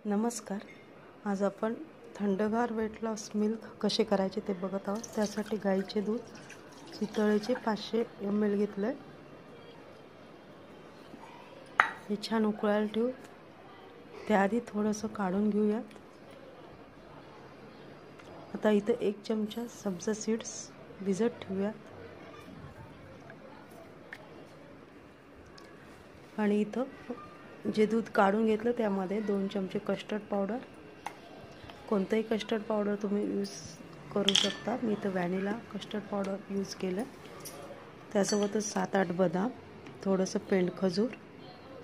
नमस्कार. आज आपण थंडगार वेट लॉस मिल्क कसे करायचे ते बघत आहोत. त्यासाठी गाईचे दूध चितळेचे 500 ml घेतले. हे छान उकळायला ठेवू. त्याआधी थोडंसं काढून घेऊया. आता इथं 1 चमचा सब्जा सीड्स भिजत ठेवूया. आणि इथं जे दूध काढून घेतलं त्यामध्ये 2 चमचे कस्टर्ड पावडर, कोणतंही कस्टर्ड पावडर तुम्ही यूज करू शकता. मी इथं व्हॅनिला कस्टर्ड पावडर यूज केलं. त्यासोबतच 7-8 बदाम, थोडंसं पेंड खजूर,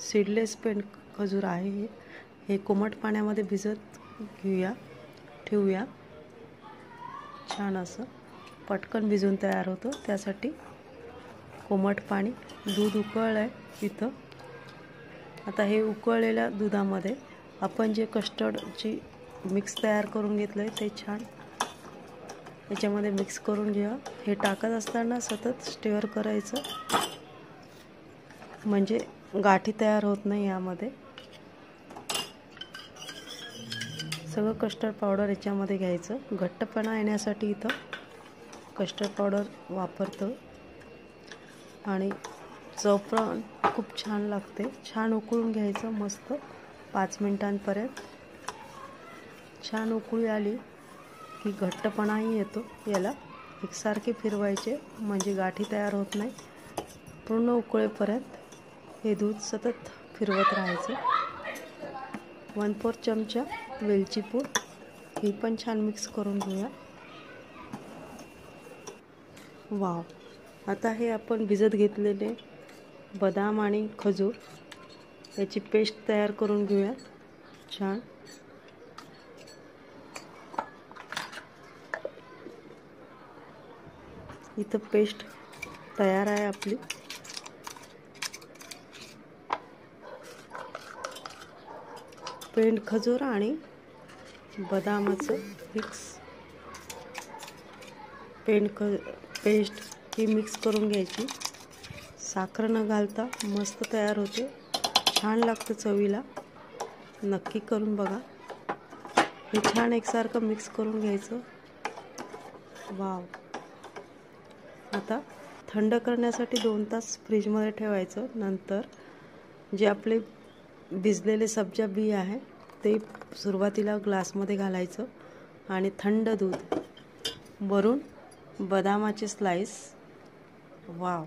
सीडलेस पेंड खजूर आहे. हे कोमट पाण्यामध्ये भिजत ठेवूया. छान असं पटकन भिजून तयार होतं. त्यासाठी कोमट पाणी, दूध उकळलं आहे इथं. आता हे उकळलेल्या दुधामध्ये आपण जे कस्टर्डची मिक्स तयार करून घेतलं आहे ते छान याच्यामध्ये मिक्स करून घ्या. हे टाकत असताना सतत स्टिअर करायचं, म्हणजे गाठी तयार होत नाही. यामध्ये सगळं कस्टर्ड पावडर याच्यामध्ये घ्यायचं. घट्टपणा येण्यासाठी इथं कस्टर्ड पावडर वापरतो आणि चव पण खूप छान लागते. छान उकळून घ्यायचं मस्त 5 मिनिटांपर्यंत. छान उकळी आली की घट्टपणाही येतो. याला एकसारखे फिरवायचे म्हणजे गाठी तयार होत नाही. पूर्ण उकळेपर्यंत हे दूध सतत फिरवत राहायचं. 1/4 चमचा वेलची पूड, ही पण छान मिक्स करून घेऊया. वाव. आता हे आपण भिजत घेतलेले बदाम आणि खजूर याची पेस्ट तयार करून घेऊया. छान इथं पेस्ट तयार आहे आपली. पेंड खजूर आणि बदामाचं मिक्स पेस्ट ही मिक्स करून घ्यायची. साखर न घालता मस्त तयार होते. छान लागतं चवीला. नक्की करून बघा. हे छान एकसारखं मिक्स करून घ्यायचं. वाव. आता थंड करण्यासाठी 2 तास फ्रीजमध्ये ठेवायचं. नंतर जे आपले भिजलेले सब्जा बी आहे ते सुरुवातीला ग्लासमध्ये घालायचं आणि थंड दूध, वरून बदामाचे स्लाइस. वाव,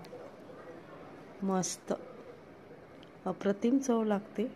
मस्त अप्रतिम चव लागते.